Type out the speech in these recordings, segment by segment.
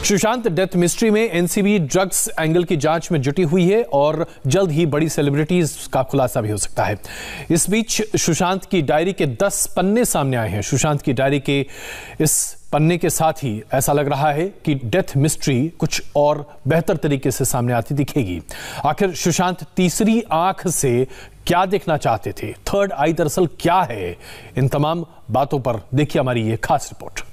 Sushant death mystery में NCB drugs angle की जांच में जुटी हुई है और जल्द ही बड़ी सेलिब्रिटीज का खुलासा भी हो सकता है। इस बीच सुशांत की डायरी के 10 पन्ने सामने आए हैं। सुशांत की डायरी के इस पन्ने के साथ ही ऐसा लग रहा है कि डेथ मिस्ट्री कुछ और बेहतर तरीके से सामने आती दिखेगी। आखिर सुशांत तीसरी आंख से क्या देखना चाहते थे, थर्ड आई दरअसल क्या है, इन तमाम बातों पर देखिए हमारी ये खास रिपोर्ट।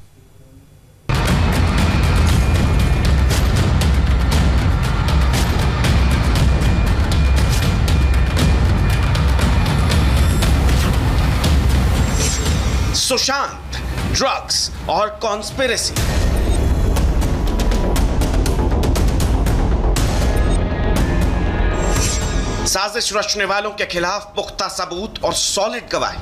सुशांत, ड्रग्स और कॉन्स्पिरेसी। साजिश रचने वालों के खिलाफ पुख्ता सबूत और सॉलिड गवाही।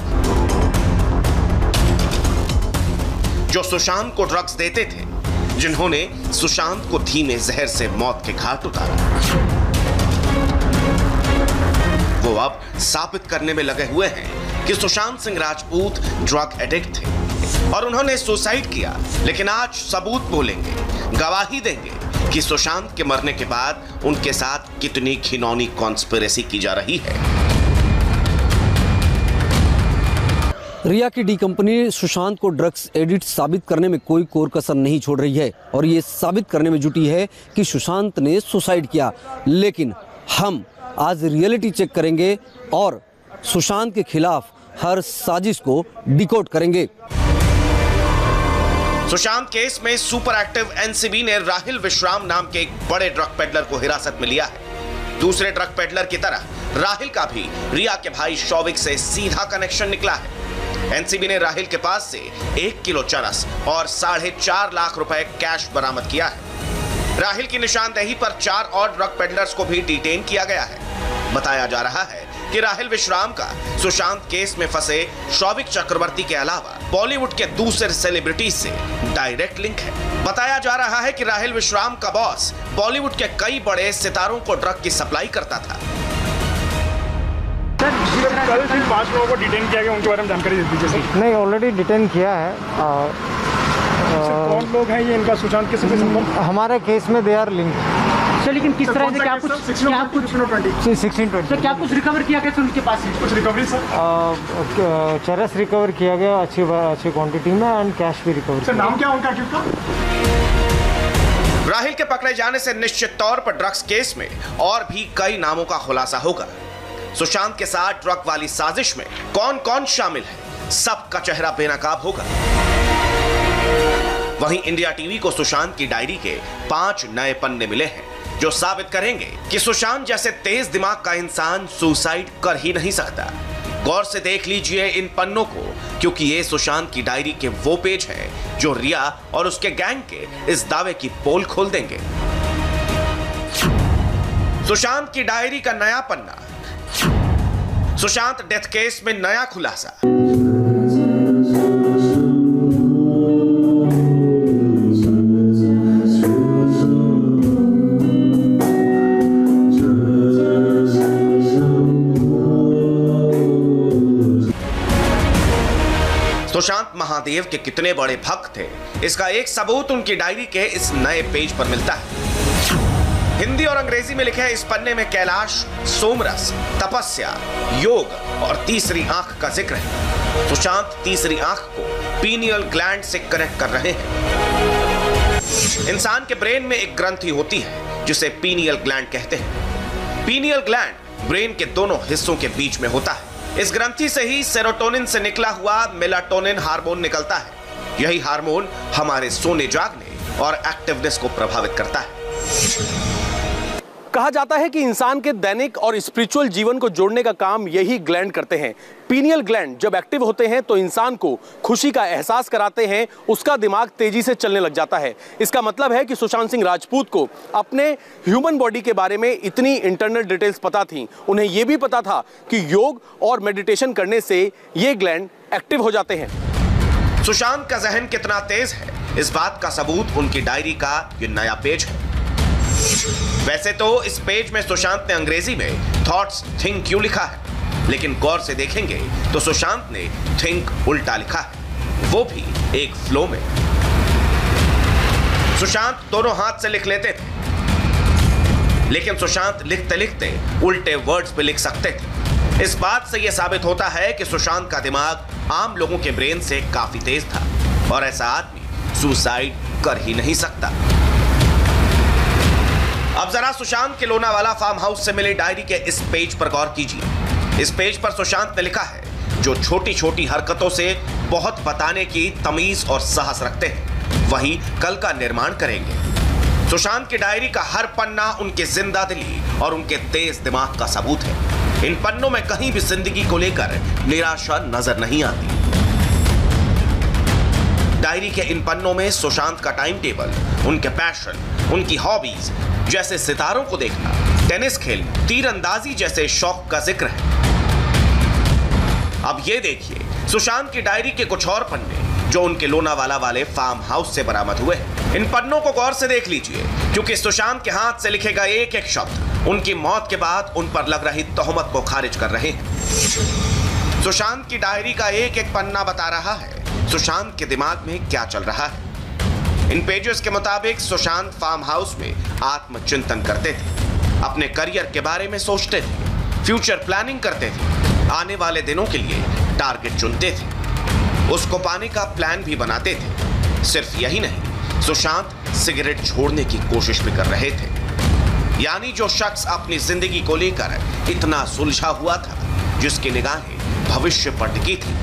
जो सुशांत को ड्रग्स देते थे, जिन्होंने सुशांत को धीमे जहर से मौत के घाट उतारा, वो अब साबित करने में लगे हुए हैं कि सुशांत सिंह राजपूत ड्रग एडिक्ट थे और उन्होंने सुसाइड किया। लेकिन आज सबूत बोलेंगे, गवाही देंगे कि सुशांत के मरने के बाद उनके साथ कितनी घिनौनी कॉन्स्पिरेसी की जा रही है। रिया की डी कंपनी सुशांत को ड्रग्स एडिक्ट साबित करने में कोई कोर कसर नहीं छोड़ रही है और ये साबित करने में जुटी है कि सुशांत ने सुसाइड किया। लेकिन हम आज रियलिटी चेक करेंगे और सुशांत के खिलाफ हर साजिश को डिकोड करेंगे। सुशांत केस में सुपर एक्टिव एनसीबी ने राहिल विश्राम नाम के एक बड़े ड्रग पेडलर को हिरासत में लिया है। दूसरे ड्रग पेडलर की तरह राहिल का भी रिया के भाई शौविक से सीधा कनेक्शन निकला है। एनसीबी ने राहिल के पास से 1 किलो चरस और 4.5 लाख रुपए कैश बरामद किया है। राहिल की निशानदेही पर 4 और ड्रग पेडलर्स को भी डिटेन किया गया है। बताया जा रहा है कि राहिल विश्राम का सुशांत केस में फंसे शौविक चक्रवर्ती के अलावा बॉलीवुड के दूसरे सेलिब्रिटीज से डायरेक्ट लिंक है। बताया जा रहा है कि राहिल विश्राम का बॉस बॉलीवुड के कई बड़े सितारों को ड्रग की सप्लाई करता था। कल सिर्फ 5 लोगों को डिटेन किया गया, उनके बारे में जानकारी दे दीजिए सर। नहीं, ऑलरेडी डिटेन किया है। कौन लोग हैं ये, इनका सुशांत के साथ संबंध? हमारे केस में दे आर लिंक। सर लेकिन किस तरह से क्या कुछ 1620 क्या कुछ रिकवर किया गया उनके पास से? कुछ रिकवरी सर? चरस रिकवर किया गया अच्छी क्वांटिटी में एंड कैश भी रिकवर। सर नाम क्या उनका एक्टिव का? राहिल के पकड़े जाने से निश्चित तौर पर ड्रग्स केस में और भी कई नामों का खुलासा होगा। सुशांत के साथ ड्रग वाली साजिश में कौन कौन शामिल है, सबका चेहरा बेनकाब होगा। वहीं इंडिया टीवी को सुशांत की डायरी के 5 नए पन्ने मिले हैं जो साबित करेंगे कि सुशांत जैसे तेज दिमाग का इंसान सुसाइड कर ही नहीं सकता। गौर से देख लीजिए इन पन्नों को, क्योंकि ये सुशांत की डायरी के वो पेज हैं जो रिया और उसके गैंग के इस दावे की पोल खोल देंगे। सुशांत की डायरी का नया पन्ना, सुशांत डेथ केस में नया खुलासा। सुशांत महादेव के कितने बड़े भक्त थे, इसका एक सबूत उनकी डायरी के इस नए पेज पर मिलता है। हिंदी और अंग्रेजी में लिखे इस पन्ने में कैलाश, सोमरस, तपस्या, योग और तीसरी आंख का जिक्र है। सुशांत तीसरी आंख को पीनियल ग्लैंड से कनेक्ट कर रहे हैं। इंसान के ब्रेन में एक ग्रंथि होती है जिसे पीनियल ग्लैंड कहते हैं। पीनियल ग्लैंड ब्रेन के दोनों हिस्सों के बीच में होता है। इस ग्रंथि से ही सेरोटोनिन से निकला हुआ मेलाटोनिन हार्मोन निकलता है। यही हार्मोन हमारे सोने जागने और एक्टिवनेस को प्रभावित करता है। कहा जाता है कि इंसान के दैनिक और स्पिरिचुअल जीवन को जोड़ने का काम यही ग्लैंड करते हैं। पीनियल ग्लैंड जब एक्टिव होते हैं तो इंसान को खुशी का एहसास कराते हैं, उसका दिमाग तेजी से चलने लग जाता है। इसका मतलब है कि सुशांत सिंह राजपूत को अपने ह्यूमन बॉडी के बारे में इतनी इंटरनल डिटेल्स पता थी। उन्हें यह भी पता था कि योग और मेडिटेशन करने से ये ग्लैंड एक्टिव हो जाते हैं। सुशांत का जहन कितना तेज है, इस बात का सबूत उनकी डायरी का ये नया पेज है। वैसे तो इस पेज में सुशांत ने अंग्रेजी में थॉट्स थिंक क्यों लिखा है, लेकिन गौर से देखेंगे तो सुशांत ने थिंक उल्टा लिखा है, वो भी एक फ्लो में। सुशांत दोनों हाथ से लिख लेते थे, लेकिन सुशांत लिखते लिखते उल्टे वर्ड्स पे लिख सकते थे। इस बात से यह साबित होता है कि सुशांत का दिमाग आम लोगों के ब्रेन से काफी तेज था और ऐसा आदमी सुसाइड कर ही नहीं सकता। अब जरा सुशांत के लोनावाला फार्म हाउस से मिली डायरी के इस पेज पर गौर कीजिए। इस पेज पर सुशांत ने लिखा है, जो छोटी छोटी हरकतों से बहुत बताने की तमीज और साहस रखते हैं, वही कल का निर्माण करेंगे। सुशांत की डायरी का हर पन्ना उनके जिंदा दिली और उनके तेज दिमाग का सबूत है। इन पन्नों में कहीं भी जिंदगी को लेकर निराशा नजर नहीं आती। डायरी के इन पन्नों में सुशांत का टाइम टेबल, उनके पैशन, उनकी हॉबीज जैसे सितारों को देखना, टेनिस खेलना, तीरंदाजी जैसे शौक का जिक्र है। अब ये देखिए सुशांत की डायरी के कुछ और पन्ने जो उनके लोनावाला वाले फार्म हाउस से बरामद हुए हैं। इन पन्नों को गौर से देख लीजिए, क्योंकि सुशांत के हाथ से लिखे गए एक एक शब्द उनकी मौत के बाद उन पर लग रही तोहमत को खारिज कर रहे हैं। सुशांत की डायरी का एक एक पन्ना बता रहा है सुशांत के दिमाग में क्या चल रहा है। इन पेजेस के मुताबिक सुशांत फार्म हाउस में आत्मचिंतन करते थे, अपने करियर के बारे में सोचते थे, फ्यूचर प्लानिंग करते थे, आने वाले दिनों के लिए टारगेट चुनते थे, उसको पाने का प्लान भी बनाते थे। सिर्फ यही नहीं, सुशांत सिगरेट छोड़ने की कोशिश भी कर रहे थे। यानी जो शख्स अपनी जिंदगी को लेकर इतना सुलझा हुआ था, जिसकी निगाहें भविष्य पर टिकी थी,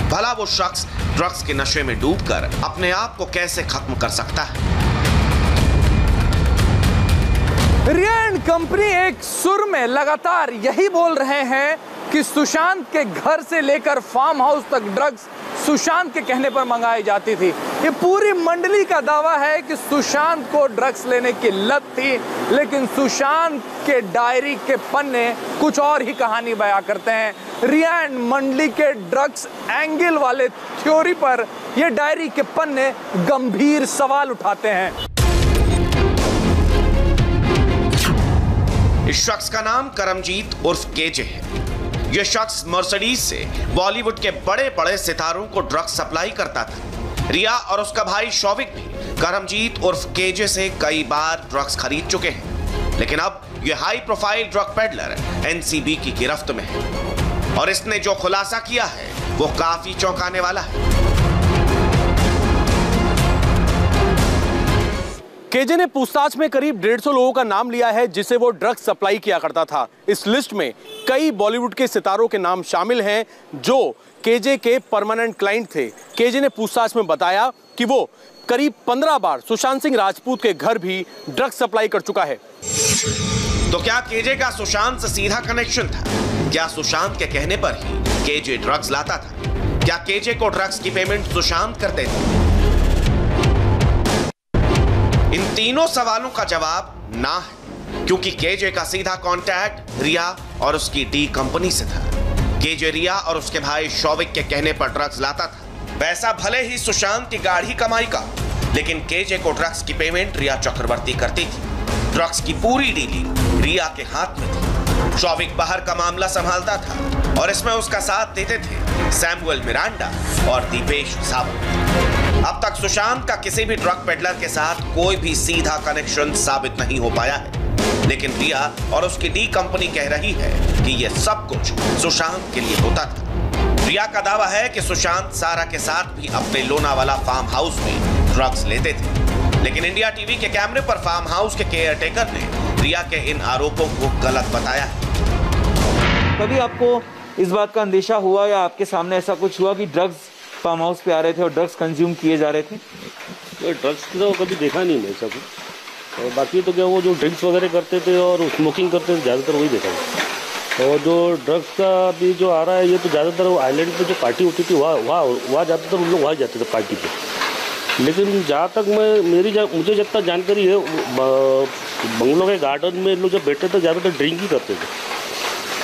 भला वो शख्स ड्रग्स के नशे में डूबकर अपने आप को कैसे खत्म कर सकता है। रिया एंड कंपनी एक सुर में लगातार यही बोल रहे हैं कि सुशांत के घर से लेकर फार्म हाउस तक ड्रग्स सुशांत के कहने पर मंगाई जाती थी। ये पूरी मंडली का दावा है कि सुशांत को ड्रग्स लेने की लत थी, लेकिन सुशांत के डायरी के पन्ने कुछ और ही कहानी बयां करते हैं। रिया एंड मंडली के ड्रग्स एंगल वाले थ्योरी पर ये डायरी के पन्ने गंभीर सवाल उठाते हैं। इस शख्स का नाम करमजीत उर्फ केजे है। यह शख्स मर्सिडीज से बॉलीवुड के बड़े बड़े सितारों को ड्रग्स सप्लाई करता था। रिया और उसका भाई शौविक भी करमजीत उर्फ केजे से कई बार ड्रग्स खरीद चुके हैं, लेकिन अब यह high profile drug peddler NCB की गिरफ्त में है और इसने जो खुलासा किया है वो काफी चौंकाने वाला है। केजे ने पूछताछ में करीब 150 लोगों का नाम लिया है जिसे वो ड्रग्स सप्लाई किया करता था। इस लिस्ट में कई बॉलीवुड के सितारों के नाम शामिल हैं जो केजे के परमानेंट क्लाइंट थे। केजे ने पूछताछ में बताया कि वो करीब 15 बार सुशांत सिंह राजपूत के घर भी ड्रग्स सप्लाई कर चुका है। तो क्या केजे का सुशांत से सीधा कनेक्शन था? क्या सुशांत के कहने पर ही केजे ड्रग्स लाता था? क्या केजे को ड्रग्स की पेमेंट सुशांत करते थे? इन तीनों सवालों का जवाब ना है, क्योंकि केजे का सीधा कांटेक्ट रिया और उसकी डी कंपनी से था। केजे रिया और उसके भाई शौविक के कहने पर ड्रग्स लाता था। पैसा भले ही सुशांत की गाढ़ी कमाई का, लेकिन केजे को ड्रग्स की पेमेंट रिया चक्रवर्ती करती थी। ड्रग्स की पूरी डीलिंग रिया के हाथ में थी। शौविक बाहर का मामला संभालता था और इसमें उसका साथ देते थे सैमुअल मिरांडा और दीपेश सावंत। अब तक सुशांत का किसी भी ड्रग पेडलर के साथ कोई भी सीधा कनेक्शन साबित नहीं हो पाया है, लेकिन रिया और उसकी डी कंपनी कह रही है कि यह सब कुछ सुशांत के लिए होता था। रिया का दावा है कि सुशांत सारा के साथ भी अपने लोनावाला फार्म हाउस में ड्रग्स लेते थे, लेकिन इंडिया टीवी के कैमरे पर फार्म हाउस के केयरटेकर ने रिया के इन आरोपों को गलत बताया है। कभी आपको इस बात का अंदेशा हुआ या आपके सामने ऐसा कुछ हुआ कि ड्रग्स फार्म हाउस पे आ रहे थे और ड्रग्स कंज्यूम किए जा रहे थे? तो ड्रग्स तो कभी देखा नहीं मैं सब, और बाकी तो क्या वो जो ड्रिंक्स वगैरह करते थे और स्मोकिंग करते थे ज़्यादातर वही देखा है। और जो ड्रग्स का अभी जो आ रहा है ये तो ज़्यादातर वो आइलैंड पे जो पार्टी होती थी वहाँ ज़्यादातर उन लोग वहाँ जाते थे पार्टी पे। लेकिन जहाँ तक मुझे जब तक जानकारी है बंगलों के गार्डन में लोग जब बैठते थे ज़्यादातर ड्रिंक ही करते थे,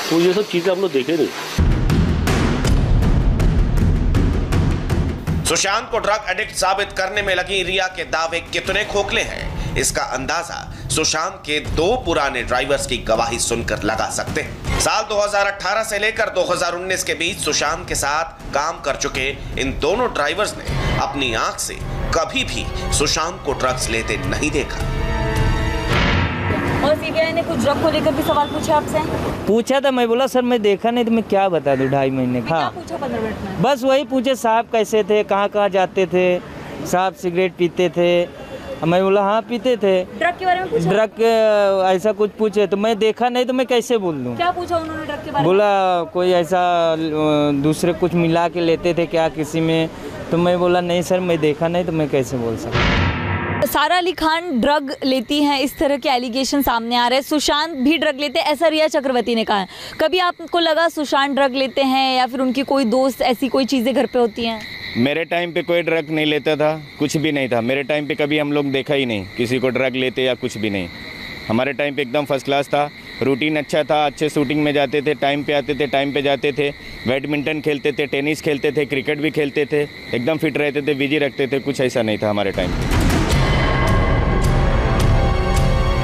तो ये सब चीज़ें हम लोग देखे नहीं। सुशांत को ड्रग एडिक्ट साबित करने में लगी रिया के दावे कितने खोखले हैं, इसका अंदाजा सुशांत के 2 पुराने ड्राइवर्स की गवाही सुनकर लगा सकते हैं। साल 2018 से लेकर 2019 के बीच सुशांत के साथ काम कर चुके इन दोनों ड्राइवर्स ने अपनी आंख से कभी भी सुशांत को ड्रग्स लेते नहीं देखा। और सीबीआई ने कुछ ड्रग को लेकर भी सवाल पूछा आपसे? पूछा था, मैं बोला सर मैं देखा नहीं तो मैं क्या बता दूं 2.5 महीने का। क्या पूछा 15 मिनट में? बस वही पूछे साहब कैसे थे, कहाँ कहाँ जाते थे, साहब सिगरेट पीते थे, मैं बोला हाँ पीते थे। ड्रग के बारे में पूछा? ड्रग ऐसा कुछ पूछे तो मैं देखा नहीं तो मैं कैसे बोल दूं। क्या पूछा उन्होंने ड्रग के बारे में? बोला कोई ऐसा दूसरे कुछ मिला के लेते थे क्या किसी में, तो मैं बोला नहीं सर मैं देखा नहीं तो मैं कैसे बोल सकता। सारा अली खान ड्रग लेती हैं, इस तरह के एलिगेशन सामने आ रहे हैं। सुशांत भी ड्रग लेते हैं, ऐसा रिया चक्रवर्ती ने कहा है। कभी आपको लगा सुशांत ड्रग लेते हैं या फिर उनकी कोई दोस्त ऐसी कोई चीज़ें घर पे होती हैं? मेरे टाइम पे कोई ड्रग नहीं लेता था, कुछ भी नहीं था। मेरे टाइम पे कभी हम लोग देखा ही नहीं किसी को ड्रग लेते या कुछ भी नहीं। हमारे टाइम पे एकदम फर्स्ट क्लास था, रूटीन अच्छा था, अच्छे शूटिंग में जाते थे, टाइम पे आते थे, टाइम पे जाते थे, बैडमिंटन खेलते थे, टेनिस खेलते थे, क्रिकेट भी खेलते थे, एकदम फिट रहते थे, बिजी रखते थे, कुछ ऐसा नहीं था हमारे टाइम पे।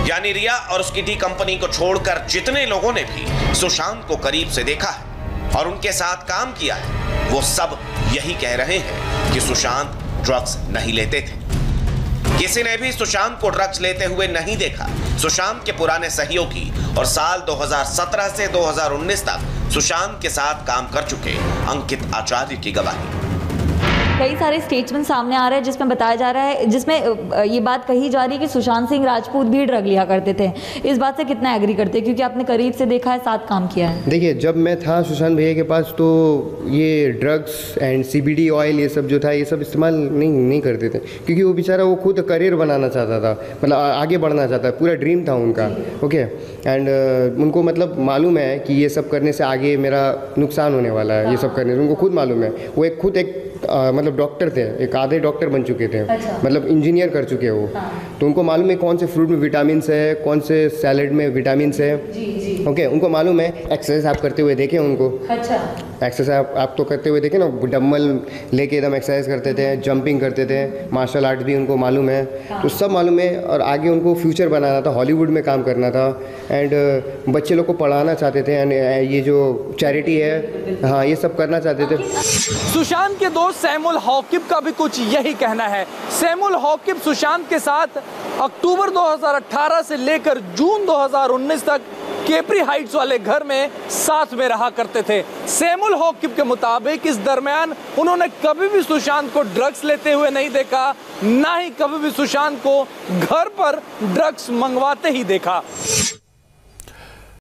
यानी रिया और उसकी डी कंपनी को छोड़कर जितने लोगों ने भी सुशांत को करीब से देखा है और उनके साथ काम किया है, वो सब यही कह रहे हैं कि सुशांत ड्रग्स नहीं लेते थे। किसी ने भी सुशांत को ड्रग्स लेते हुए नहीं देखा। सुशांत के पुराने सहयोगी और साल 2017 से 2019 तक सुशांत के साथ काम कर चुके अंकित आचार्य की गवाही। कई सारे स्टेटमेंट सामने आ रहे हैं जिसमें बताया जा रहा है, जिसमें ये बात कही जा रही है कि सुशांत सिंह राजपूत भी ड्रग लिया करते थे। इस बात से कितना एग्री करते हैं, क्योंकि आपने करीब से देखा है, साथ काम किया है? देखिए, जब मैं था सुशांत भैया के पास तो ये ड्रग्स एंड CBD ऑयल ये सब जो था ये सब इस्तेमाल नहीं करते थे, क्योंकि वो बेचारा वो खुद करियर बनाना चाहता था, मतलब आगे बढ़ना चाहता, पूरा ड्रीम था उनका। ओके, एंड उनको मतलब मालूम है कि ये सब करने से आगे मेरा नुकसान होने वाला है। ये सब करने से उनको खुद मालूम है। वो खुद एक मतलब डॉक्टर थे, एक आधे डॉक्टर बन चुके थे। अच्छा। मतलब इंजीनियर कर चुके हैं वो। हाँ। तो उनको मालूम है कौन से फ्रूट में विटामिन है, कौन से सैलेड में विटामिन है। ओके, उनको मालूम है। एक्सरसाइज आप करते हुए देखे उनको? अच्छा। एक्सरसाइज आप तो करते हुए देखे ना, डम्बल लेके एकदम एक्सरसाइज करते थे, जंपिंग करते थे, मार्शल आर्ट भी उनको मालूम है। हाँ। तो सब मालूम है, और आगे उनको फ्यूचर बनाना था, हॉलीवुड में काम करना था, एंड बच्चे लोग को पढ़ाना चाहते थे, एंड ये जो चैरिटी है, हाँ, ये सब करना चाहते थे। सुशांत के दोस्त सैमुअल हॉकिब का भी कुछ यही कहना है। सैमुअल हॉकिब सुशांत के साथ अक्टूबर 2018 से लेकर जून 2019 तक केपरी हाइट्स वाले घर में साथ में रहा करते थे। सैमुअल हॉकिब के मुताबिक इस दरमियान उन्होंने कभी भी सुशांत को ड्रग्स लेते हुए नहीं देखा, ना ही कभी भी सुशांत को घर पर ड्रग्स मंगवाते ही देखा।